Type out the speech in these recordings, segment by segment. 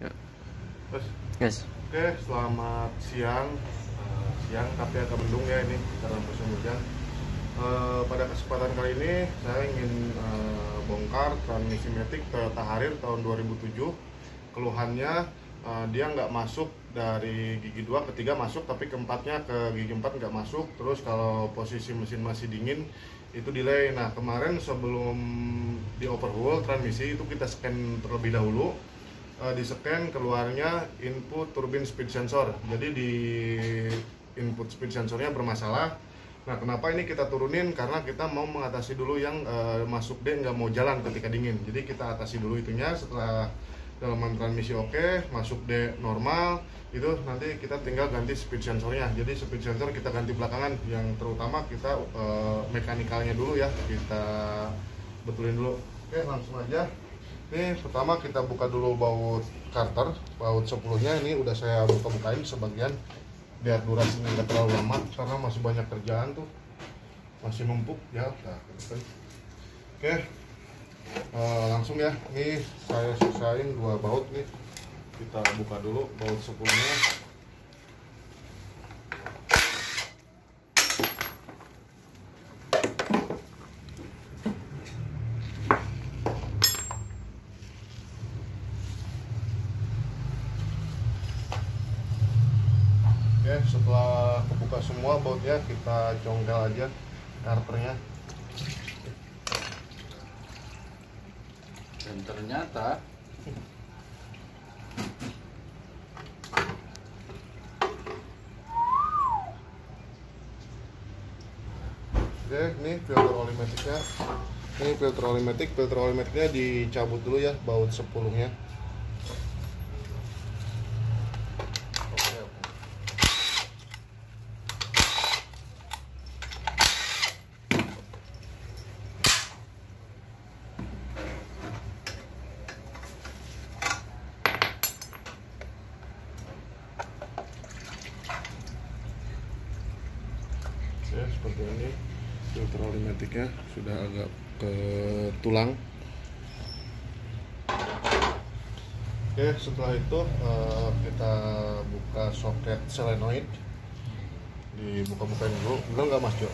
Ya. Terus, Yes. oke, selamat siang. Siang tapi agak mendung ya ini karena musim hujan. Pada kesempatan kali ini saya ingin bongkar transmisi matic Toyota Harrier tahun 2007. Keluhannya dia nggak masuk dari gigi 2 ke 3 masuk, tapi keempatnya ke gigi 4 nggak masuk. Terus kalau posisi mesin masih dingin itu delay. Nah, kemarin sebelum di overhaul transmisi itu kita scan terlebih dahulu. Di scan keluarnya input turbine speed sensor, jadi di input speed sensornya bermasalah. Nah, kenapa ini kita turunin? Karena kita mau mengatasi dulu yang masuk D nggak mau jalan ketika dingin, jadi kita atasi dulu itunya. Setelah dalaman transmisi oke, masuk D normal, itu nanti kita tinggal ganti speed sensornya. Jadi speed sensor kita ganti belakangan, yang terutama kita mekanikalnya dulu ya, kita betulin dulu. Oke, langsung aja. Ini pertama kita buka dulu baut karter, baut 10-nya ini udah saya buka-bukain sebagian biar durasinya nggak terlalu lama karena masih banyak kerjaan tuh, masih numpuk ya. Nah, gitu. Oke, langsung ya. Ini saya sisain 2 baut nih, kita buka dulu baut 10-nya. Oke, setelah kebuka semua bautnya, kita congkel aja karternya. Dan ternyata Oke, ini filter oli maticnya. Ini filter oli maticnya dicabut dulu ya, baut 10-nya. Ya, seperti ini filter oli maticnya sudah agak ke tulang. Oke, setelah itu kita buka soket solenoid, dibuka-bukain dulu. Enggak mas Jo?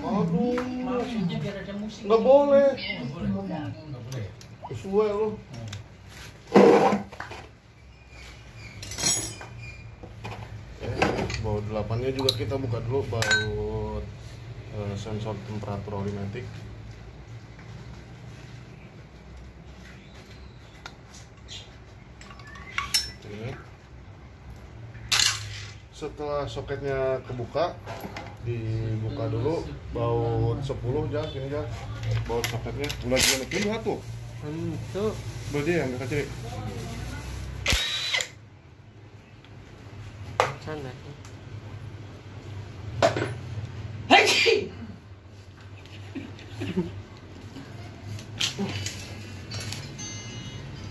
Aduh, maksudnya biar ada musik. nggak boleh, Nggak boleh. sesuai lo. Baut 8-nya juga kita buka dulu, baut sensor temperatur oli matic. Ini. Setelah soketnya kebuka, dibuka dulu baut 10 ya, sini ya. Baut soketnya udah digenekin satu. Itu Berarti yang nggak kecil. sana.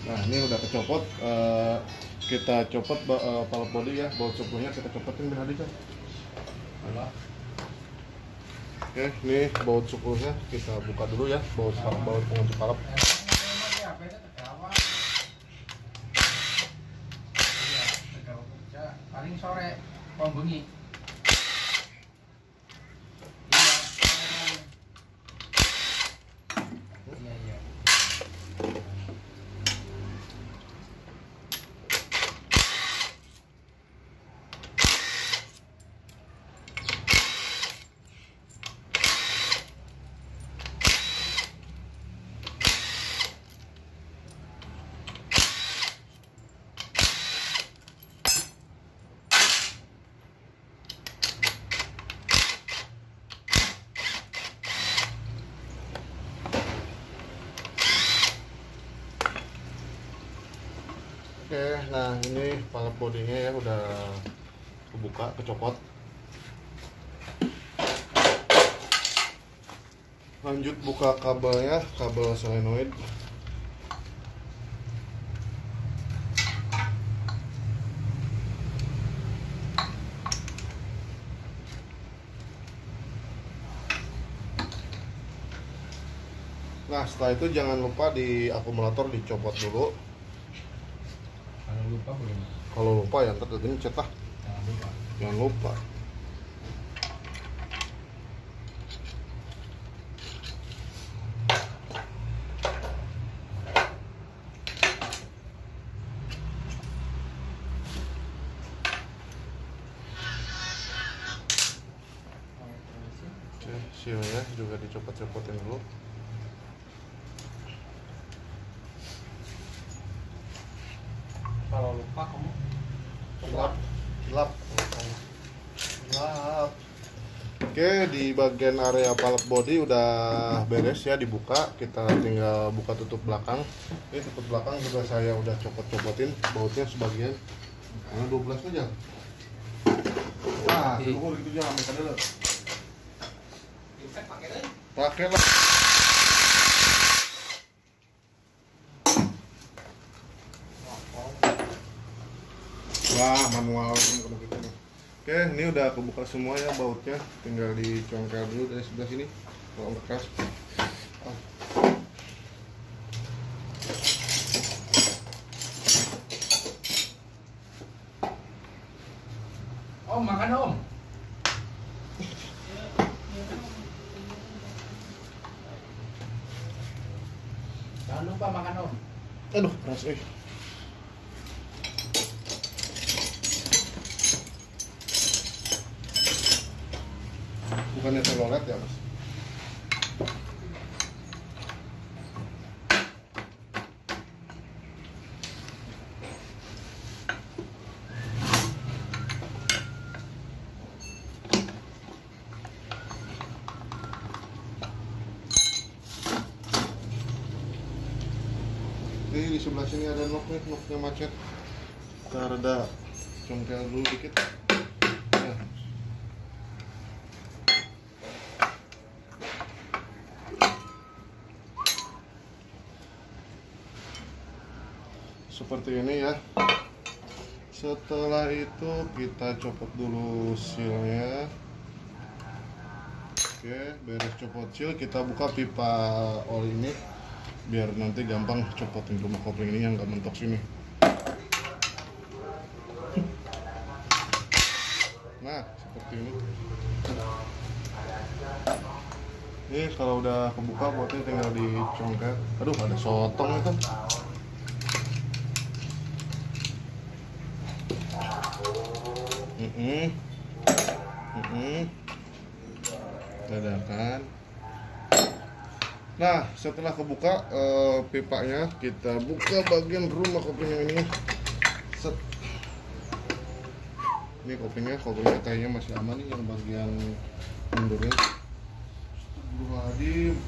Nah, ini udah kecopot. Kita copot palep body ya, baut 10-nya kita copotin Ben Hadi kan. Oke, ini baut 10-nya kita buka dulu ya, baut pengunci palep. Paling sore mau bengi. Iya, iya. Oke, nah ini palep bodinya ya udah kebuka, kecopot. Lanjut buka kabelnya, kabel solenoid. Nah, Setelah itu jangan lupa di akumulator dicopot dulu. Kalau lupa boleh. Kalau lupa ya ntar gencet lah. Jangan lupa. Jangan lupa. Oke, sealnya juga dicopot-copotin dulu. Kalau lupa kamu Gelap. Oke, di bagian area pallet body udah beres ya, dibuka. Kita tinggal buka tutup belakang. Ini tutup belakang juga saya udah copot-copotin bautnya sebagian. Karena 12 aja. Nah, tunggu gitu aja, ambil dulu. Pakai lah. Wah, manual gitu. Oke, ini udah kebuka semua ya bautnya, tinggal dicongkel dulu dari sebelah sini. Kalau nggak keras. Om, makan Om. Jangan lupa makan Om. Aduh, keras Bukannya telolet ya, Mas? Ini di sebelah sini ada noknya macet. Kita reda congkel dulu dikit. Ya. Seperti ini ya. Setelah itu kita copot dulu sealnya. Oke, beres copot seal, kita buka pipa oli ini biar nanti gampang copotin rumah kopling ini yang nggak mentok sini. Nah, seperti ini. Ini kalau udah kebuka buatnya tinggal dicongkel. Aduh, ada sotong itu. Dadakan. Nah, setelah kebuka pipanya, kita buka bagian rumah kopling yang ini. Set. Ini koplingnya kayaknya masih aman nih, yang bagian mundurnya. Astagfirullahaladzim.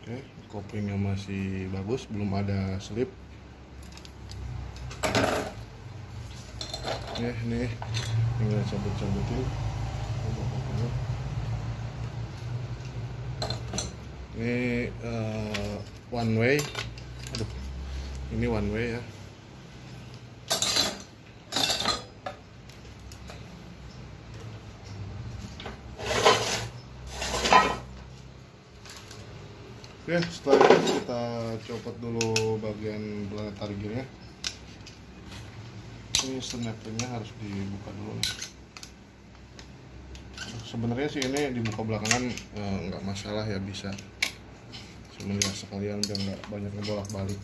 Oke, koplingnya masih bagus, belum ada slip. Nih, tinggal cabut-cabutin. Ini one way. Aduh, ini one way ya. Oke, setelah itu kita copot dulu bagian planetary gearnya. Ini snap-nya harus dibuka dulu nih. Sebenarnya sih ini dibuka belakangan nggak masalah ya, bisa. Sebenarnya sekalian biar nggak banyak ngebolak-balik.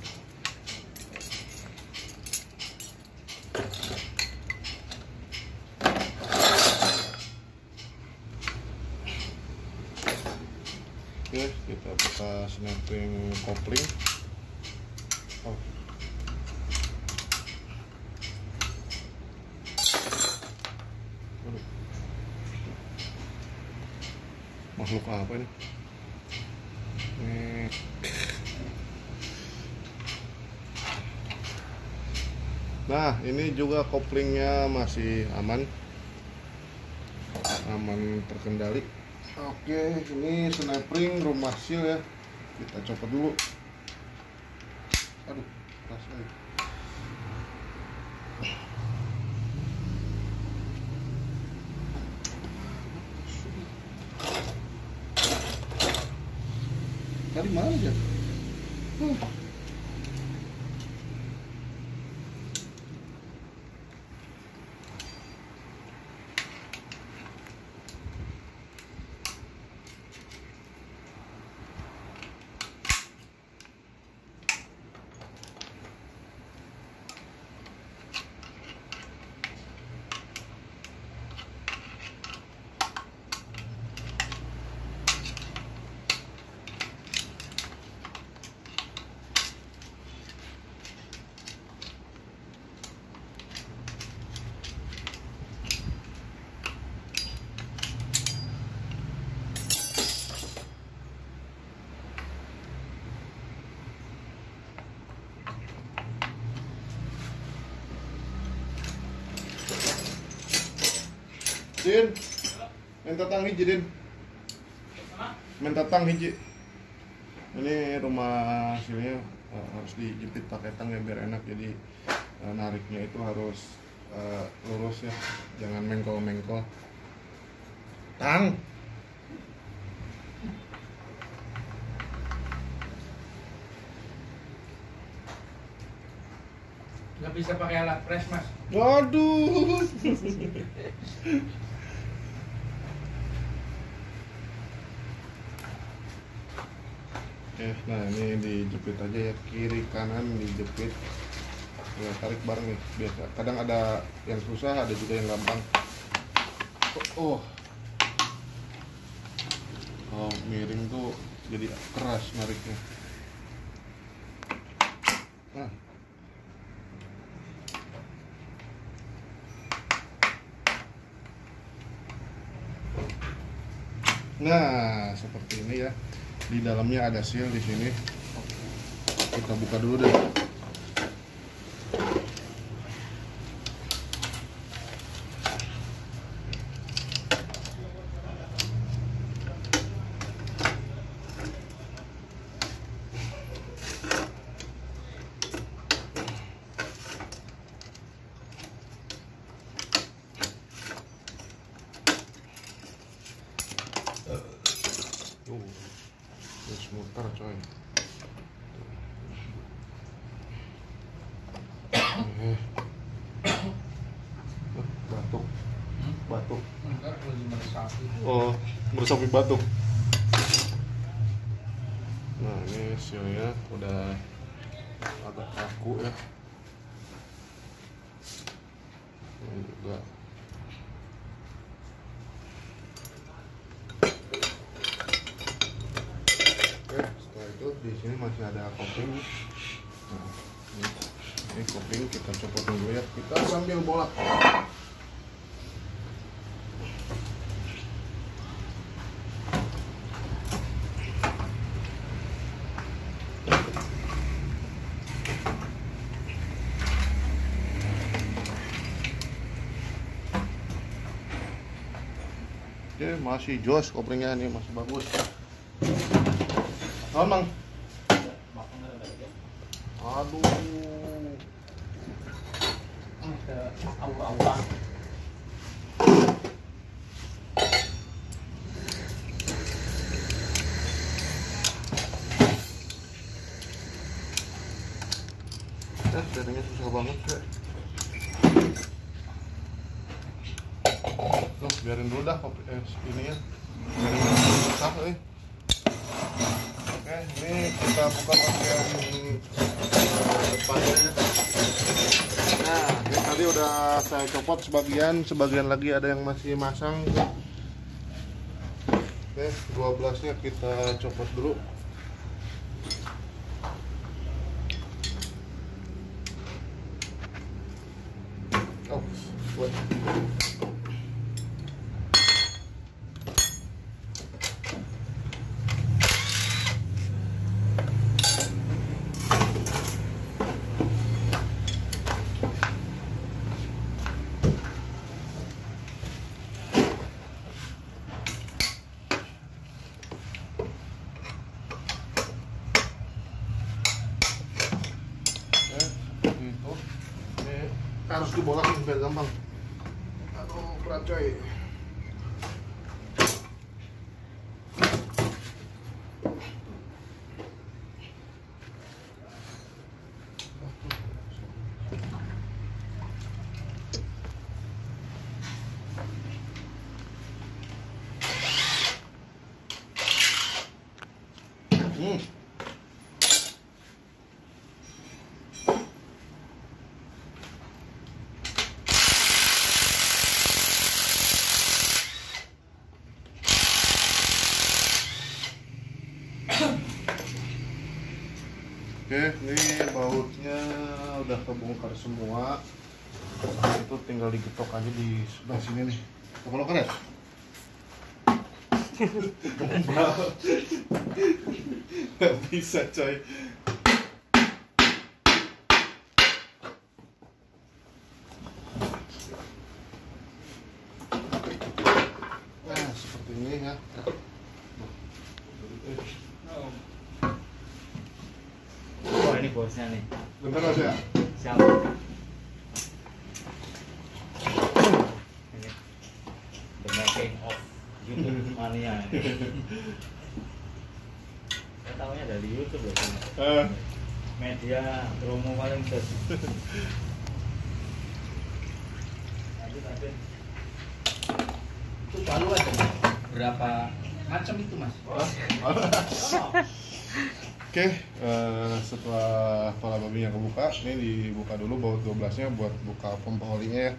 Oke, kita buka snapping kopling. Makhluk apa ini? Nah, ini juga koplingnya masih aman terkendali. Oke, ini snap ring rumah seal ya, kita copot dulu. Aduh, keras sekali. Tadi mana aja? Din, main tatang hiji Din. Main tatang hiji. Ini rumah hasilnya harus dijepit pakai tang ya biar enak, jadi nariknya itu harus lurus ya, jangan mengkol-mengkol. Tang. Nggak bisa pakai alat press, Mas. Waduh. Nah ini dijepit aja ya, kiri kanan dijepit ya, tarik bareng nih biasa. Kadang ada yang susah, ada juga yang gampang. Oh miring tuh jadi keras nariknya. Nah seperti ini ya. Di dalamnya ada seal di sini. Kita buka dulu deh. Terus muter coy. Batuk. Batuk. Enggak, lagi meresapi. Oh, meresapi batuk. Nah, ini sealnya udah agak kaku ya. Ini juga. Oke, setelah itu di sini masih ada kopling. Nah, ini kopling kita copot dulu ya. Kita sambil bolak. Oke, masih jos koplingnya nih, masih bagus. Mang. Aduh. Awal-awal. Jadinya susah banget kayak. Loh, biarin dulu dah ini ya. Biarin dulu susah Oke, ini kita buka bagian depannya. Nah, ini tadi udah saya copot sebagian lagi ada yang masih masang. Oke, 12-nya kita copot dulu. Oh, buat. harus dibolak biar gampang. Aduh, berat coy. Oke, ini bautnya udah kebongkar semua. Itu tinggal digetok aja di sebelah sini nih. Kebongkar ya? Gak bisa coy. Nah, seperti ini ya. Oh, ini bosnya nih. Bentar aja ya. Siap. Ini the making of YouTube mania. Saya tahunya dari YouTube loh. Media promo paling besar. Lanjut. Itu palu aja. Berapa macam itu, Mas? Oh. Oke, setelah kepala babinya kebuka, ini dibuka dulu baut 12-nya buat buka pompa olinya ya.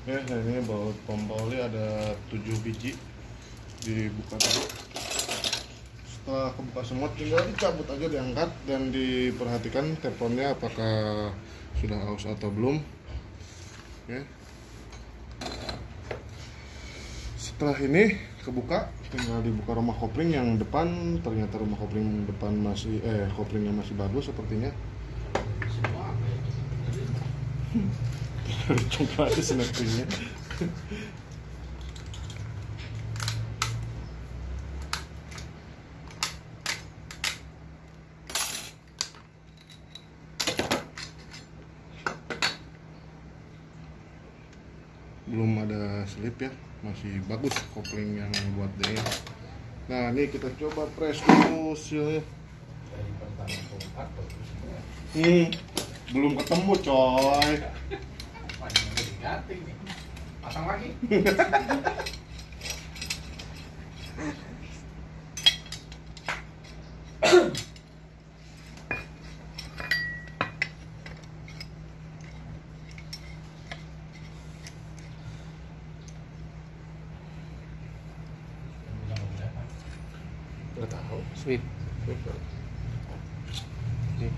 Oke, nah ini baut pompa oli ada 7 biji, dibuka dulu. Setelah kebuka semua tinggal dicabut aja, diangkat dan diperhatikan teflonnya apakah sudah aus atau belum. Oke. Setelah ini kebuka, tinggal dibuka rumah kopling yang depan. Ternyata rumah kopling depan masih koplingnya masih bagus sepertinya. Semua apa ya? Coba aja snapingnya. Belum ada slip ya, masih bagus kopling yang buat D. Nah ini kita coba press dulu sealnya. Dari pertama bongkar terus Belum ketemu coy. panjang diganting nih. Pasang lagi. Nggak tahu. Sweep. Nih.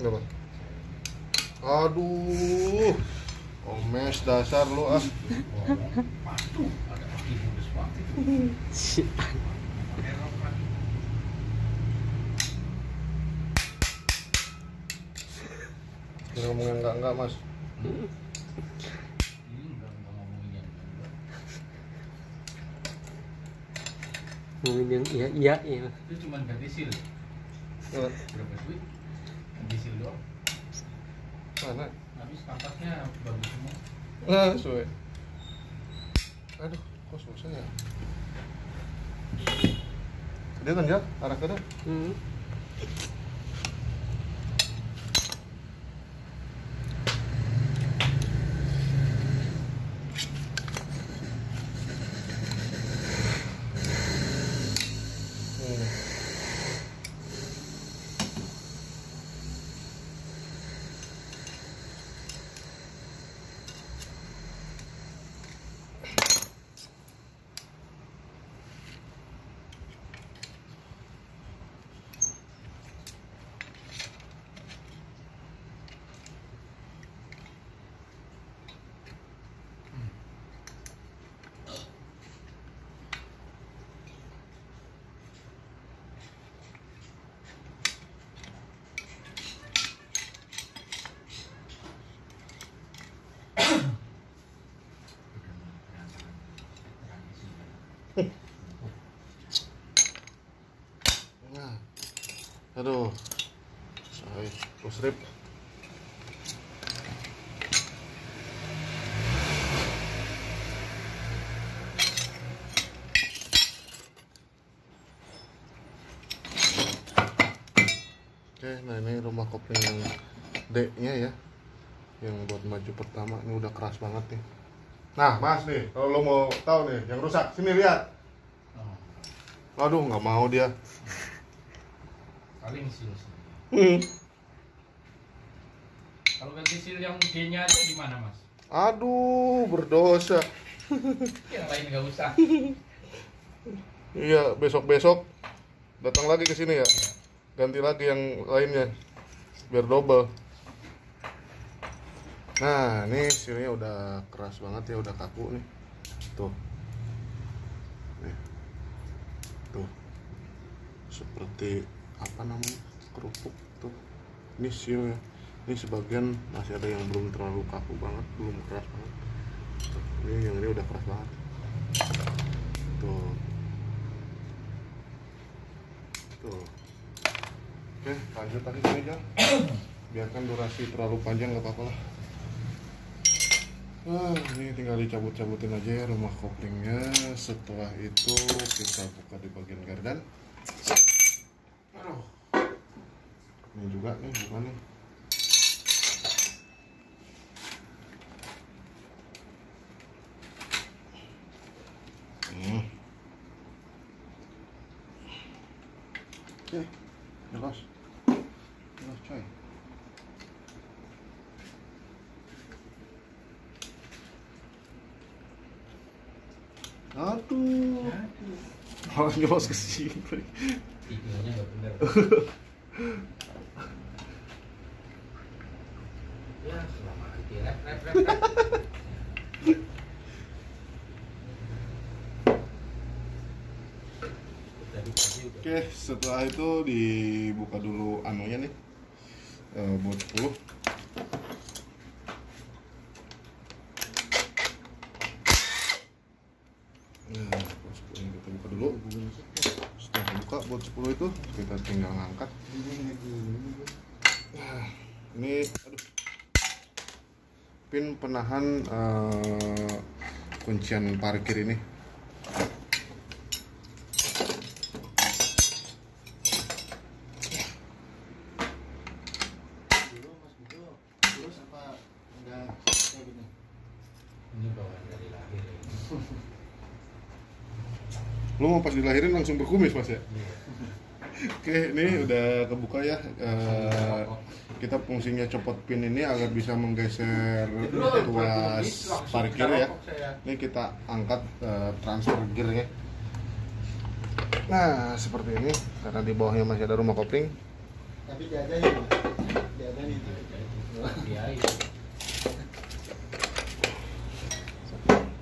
Kenapa? Aduh, omes dasar lu ah. Waduh, ada kaki bulus banget itu. Pakai rok lagi. Jangan ngomong yang enggak mas. Ini udah ngomongin yang enggak. Ngomongin yang iya ya. Itu cuma ganti seal. Berapa duit? Ganti seal doang. Mana? Habis kampasnya bagus semua. Nah, suwe. Aduh, kok susah ya? Dia kan ya, arah kanan. Aduh, saya pusrip. Oke, nah ini rumah kopling yang D-nya ya, yang buat maju pertama. Ini udah keras banget nih. Nah, Mas nih, kalau lo mau tahu nih yang rusak, sini lihat. Aduh, nggak mau dia. Paling sini. Kalau ganti seal yang D-nya aja gimana, Mas? Aduh, berdosa. Yang lain nggak usah. Iya, besok-besok datang lagi ke sini ya. Ganti lagi yang lainnya biar double. Nah, ini sealnya udah keras banget ya, udah kaku nih. Tuh. Nih. Tuh. Seperti apa namanya? Kerupuk tuh. Ini sealnya. Ini sebagian masih ada yang belum terlalu kaku banget, belum keras banget. Ini yang ini udah keras banget. Tuh. Tuh. Oke, lanjut lagi sini Jon. Biarkan durasi terlalu panjang nggak apa-apa lah. Ini tinggal dicabut-cabutin aja ya rumah koplingnya. Setelah itu kita buka di bagian gardan. Aduh. Ini juga nih, bukan nih. Oke, jelas coy. Aduh. Malah jelas ke sini. Videonya nggak bener. Ya, selama itu rep. Oke, setelah itu dibuka dulu anunya nih, buat 10. Nah, buat 10 kita buka dulu. Setelah dibuka buat 10 itu kita tinggal ngangkat. Nah, ini aduh, pin penahan kuncian parkir ini. Ini bawaan dari lahir. Lu mau pas dilahirin langsung berkumis Mas ya? Oke, ini udah kebuka ya. Kita fungsinya copot pin ini agar bisa menggeser tuas parkir ya. Ini kita angkat transfer gearnya. Nah, seperti ini. Karena di bawahnya masih ada rumah kopling. Tapi diadain itu.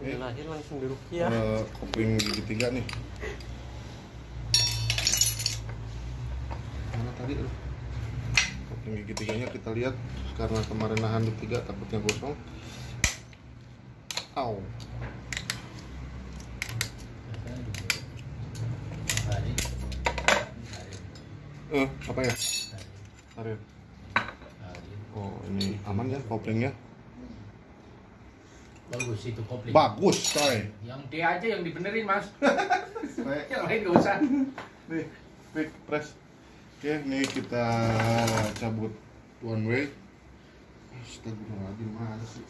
Udah lahir langsung dirukiah. Kopling gigi 3 nih. Mana tadi? Kopling gigi 3-nya kita lihat karena kemarin nahan di 3 takutnya gosong. Au. Apa ya? Arin. Oh, ini aman ya koplingnya? Bagus itu kopling. Bagus, coy. Yang D aja yang dibenerin, Mas. Baik. Yang lain nggak usah. Nih, quick press. Oke, nih kita cabut one way. Astagfirullahaladzim, mana sih?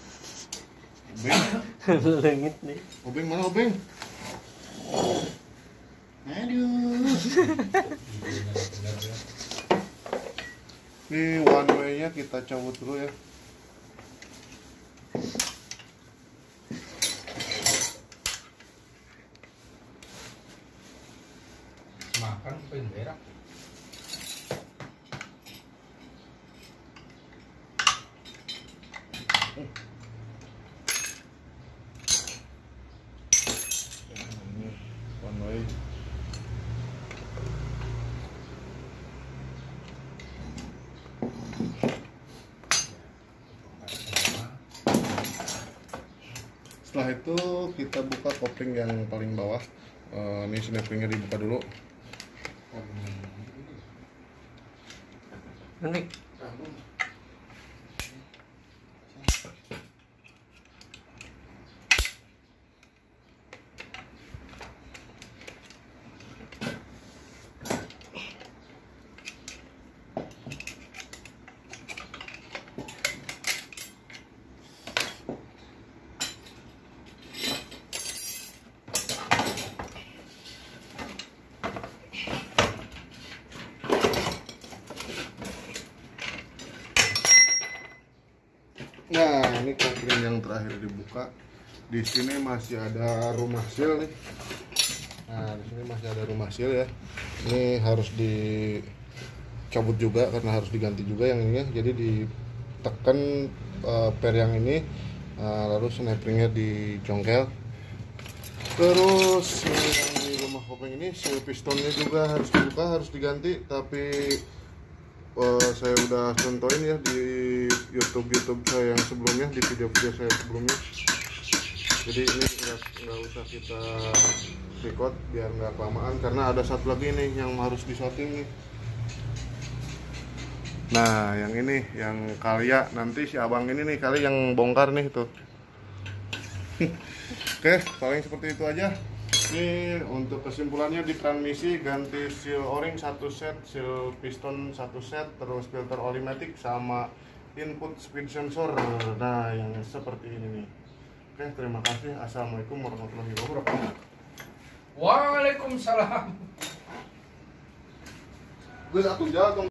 Obeng. Lengit nih. Obeng mana obeng? Aduh. Nih one way-nya kita cabut dulu ya. Makan pengen berak. Ini one way. Setelah itu kita buka kopling yang paling bawah. Ini snappingnya dibuka dulu. Ini Nah, ini kopling yang terakhir dibuka. Di sini masih ada rumah seal nih. Nah, di sini masih ada rumah seal ya. Ini harus dicabut juga karena harus diganti juga yang ini ya. Jadi ditekan per yang ini, lalu snap-ringnya dicongkel. Terus yang di rumah kopling ini seal pistonnya juga harus dibuka, harus diganti. Tapi saya udah contohin ya di YouTube saya yang sebelumnya, di video-video saya sebelumnya. Jadi ini nggak usah kita record biar nggak kelamaan, karena ada satu lagi nih yang harus disorting nih. Nah, yang ini yang Kalia, nanti si abang ini nih kali yang bongkar nih tuh. Oke, paling seperti itu aja. Ini untuk kesimpulannya, di transmisi ganti seal o-ring 1 set, seal piston 1 set, terus filter oli matic sama input speed sensor. Nah, yang seperti ini nih. Oke, terima kasih. Assalamualaikum warahmatullahi wabarakatuh. Waalaikumsalam. Gue satu jalan dong.